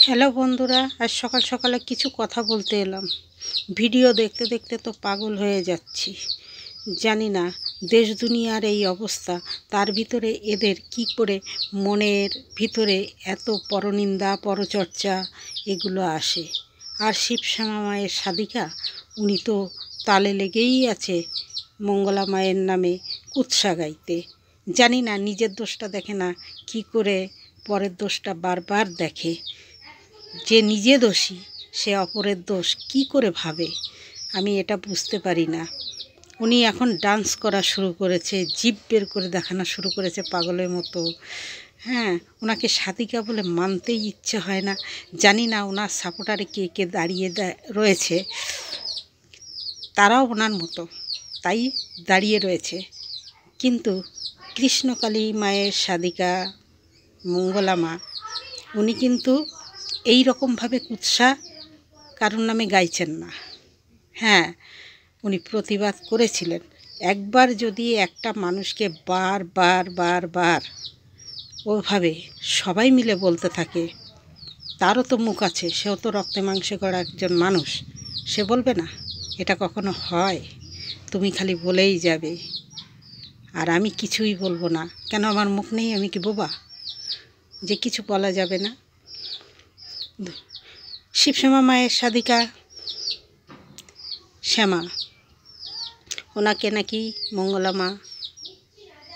Hello বন্ধুরা, আজ সকাল সকালে কিছু কথা বলতে এলাম। ভিডিও দেখতে দেখতে তো পাগল হয়ে যাচ্ছি। জানি না দেশ দুনিয়ার এই অবস্থা, তার ভিতরে এদের কি করে মনের ভিতরে এত পরনিন্দা পরচর্চা এগুলো আসে। আর শিবশ্যামা মায়ের সাধিকা, উনি তো তালে লেগেই আছে মঙ্গলা মায়ের নামে কুৎসা গাইতে। জানি না নিজের দোষটা দেখে না, কি করে পরের দোষটা বারবার দেখে। যে নিজে দোষী সে অপরের দোষ কি করে ভাবে, আমি এটা বুঝতে পারি না। উনি এখন ডান্স করা শুরু করেছে, জিভ বের করে দেখানো শুরু করেছে পাগলের মতো। হ্যাঁ, ওনাকে সাধিকা বলে মানতেই ইচ্ছে হয় না। জানি না ওনার সাপোর্টারে কে কে দাঁড়িয়ে রয়েছে, তারাও ওনার মতো তাই দাঁড়িয়ে রয়েছে। কিন্তু কৃষ্ণকালী মায়ের সাধিকা মঙ্গলা মা, উনি কিন্তু এই রকমভাবে কুৎসা কারোর নামে গাইছেন না। হ্যাঁ, উনি প্রতিবাদ করেছিলেন। একবার যদি একটা মানুষকে বার ওভাবে সবাই মিলে বলতে থাকে, তারও তো মুখ আছে, সেও তো রক্তে মাংসে গড়া একজন মানুষ, সে বলবে না? এটা কখনো হয়? তুমি খালি বলেই যাবে আর আমি কিছুই বলবো না। কেন, আমার মুখ নেই? আমি কি বোবা যে কিছু বলা যাবে না? শিবশ্যামা মায়ের সাধিকা শ্যামা, ওনাকে নাকি মঙ্গলা মা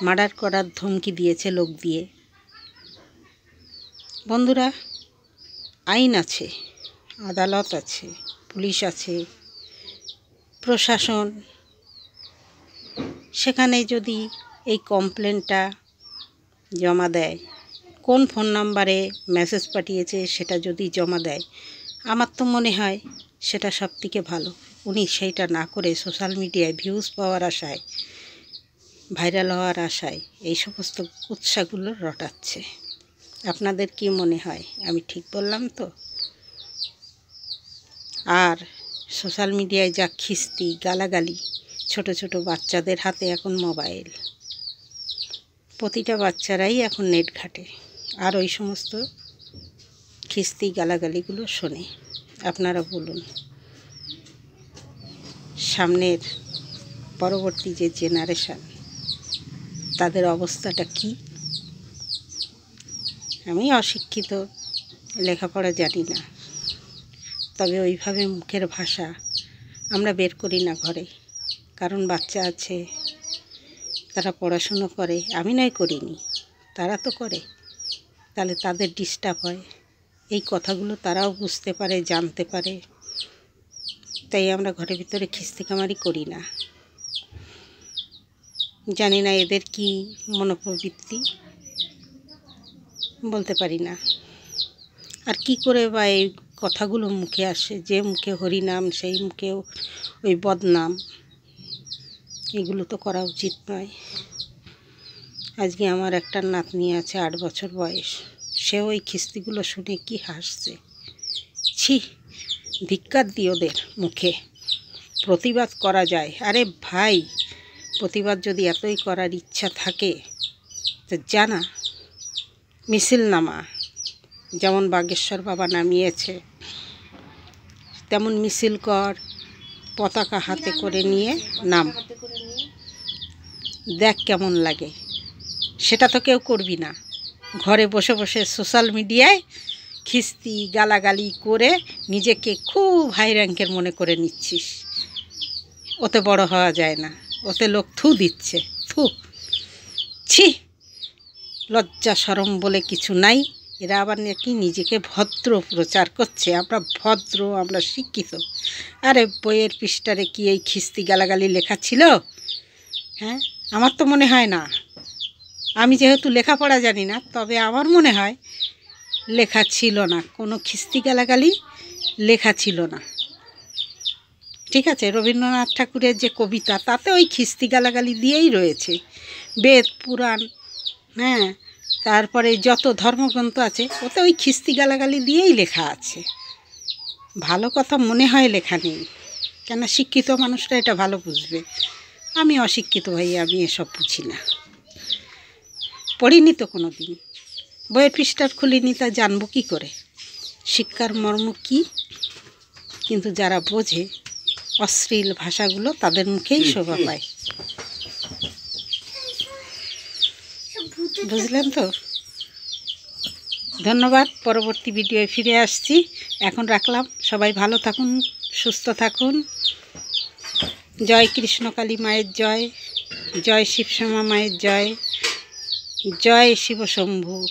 মার্ডার করার ধমকি দিয়েছে লোক দিয়ে। বন্ধুরা, আইন আছে, আদালত আছে, পুলিশ আছে, প্রশাসন। সেখানে যদি এই কমপ্লেনটা জমা দেয়, কোন ফোন নাম্বারে মেসেজ পাঠিয়েছে সেটা যদি জমা দেয়, আমার তো মনে হয় সেটা সবথেকে ভালো। উনি সেইটা না করে সোশ্যাল মিডিয়ায় ভিউজ পাওয়ার আশায়, ভাইরাল হওয়ার আশায় এই সমস্ত কুৎসাগুলো রটাচ্ছে। আপনাদের কি মনে হয়? আমি ঠিক বললাম তো? আর সোশ্যাল মিডিয়ায় যা খিস্তি গালাগালি, ছোট ছোট বাচ্চাদের হাতে এখন মোবাইল, প্রতিটা বাচ্চারাই এখন নেট ঘাটে, আর ওই সমস্ত খিস্তি গালাগালিগুলো শোনে। আপনারা বলুন, সামনের পরবর্তী যে জেনারেশান, তাদের অবস্থাটা কি? আমি অশিক্ষিত, লেখাপড়া জানি না, তবে ওইভাবে মুখের ভাষা আমরা বের করি না ঘরে, কারণ বাচ্চা আছে, তারা পড়াশুনো করে, আমি নয় করিনি, তারা তো করে, তাহলে তাদের ডিস্টার্ব হয়। এই কথাগুলো তারাও বুঝতে পারে, জানতে পারে, তাই আমরা ঘরের ভিতরে খিস্তিকামারি করি না। জানি না এদের কি মনোপ্রবৃত্তি, বলতে পারি না। আর কি করে বা এই কথাগুলো মুখে আসে? যে মুখে হরিনাম সেই মুখেও ওই বদনাম, এগুলো তো করা উচিত নয়। আজকে আমার একটা নাতনি আছে, 8 বছর বয়স, সেও ওই খিস্তিগুলো শুনে কি হাসছে। ছি, ধিক্কার দিই ওদের মুখে। প্রতিবাদ করা যায়, আরে ভাই, প্রতিবাদ যদি এতই করার ইচ্ছা থাকে তো জানা মিছিল নামা, যেমন বাগেশ্বর বাবা নামিয়েছে তেমন মিছিল কর, পতাকা হাতে করে নিয়ে নাম, দেখ কেমন লাগে। সেটা তো কেউ করবি না, ঘরে বসে বসে সোশ্যাল মিডিয়ায় খিস্তি গালাগালি করে নিজেকে খুব হাই র্যাঙ্কের মনে করে নিচ্ছিস। ওতে বড় হওয়া যায় না, ওতে লোক থু দিচ্ছে, থু। ছি, লজ্জা শরম বলে কিছু নাই। এরা আবার নাকি নিজেকে ভদ্র প্রচার করছে, আমরা ভদ্র, আমরা শিক্ষিত। আরে বইয়ের পৃষ্ঠারে কি এই খিস্তি গালাগালি লেখা ছিল? হ্যাঁ, আমার তো মনে হয় না। আমি যেহেতু লেখাপড়া জানি না, তবে আমার মনে হয় লেখা ছিল না, কোনো খিস্তি গালাগালি লেখা ছিল না। ঠিক আছে, রবীন্দ্রনাথ ঠাকুরের যে কবিতা, তাতে ওই খিস্তি গালাগালি দিয়েই রয়েছে। বেদ পুরাণ, হ্যাঁ, তারপরে যত ধর্মগ্রন্থ আছে ওতে ওই খিস্তি গালাগালি দিয়েই লেখা আছে। ভালো কথা মনে হয় লেখা নেই, কেন শিক্ষিত মানুষরা এটা ভালো বুঝবে। আমি অশিক্ষিত ভাই, আমি এসব বুঝি না, পড়িনি তো কোনো দিন। বইয়ের পৃষ্ঠার খুলিনি তা জানবো কী করে শিক্ষার মর্ম কী? কিন্তু যারা বোঝে অশ্লীল ভাষাগুলো তাদের মুখেই শোভা পায়। বুঝলেন তো? ধন্যবাদ। পরবর্তী ভিডিওয় ফিরে আসছি। এখন রাখলাম। সবাই ভালো থাকুন, সুস্থ থাকুন। জয় কৃষ্ণকালী মায়ের জয়, জয় শিবশ্যামা মায়ের জয়, জয় শিবশম্ভু।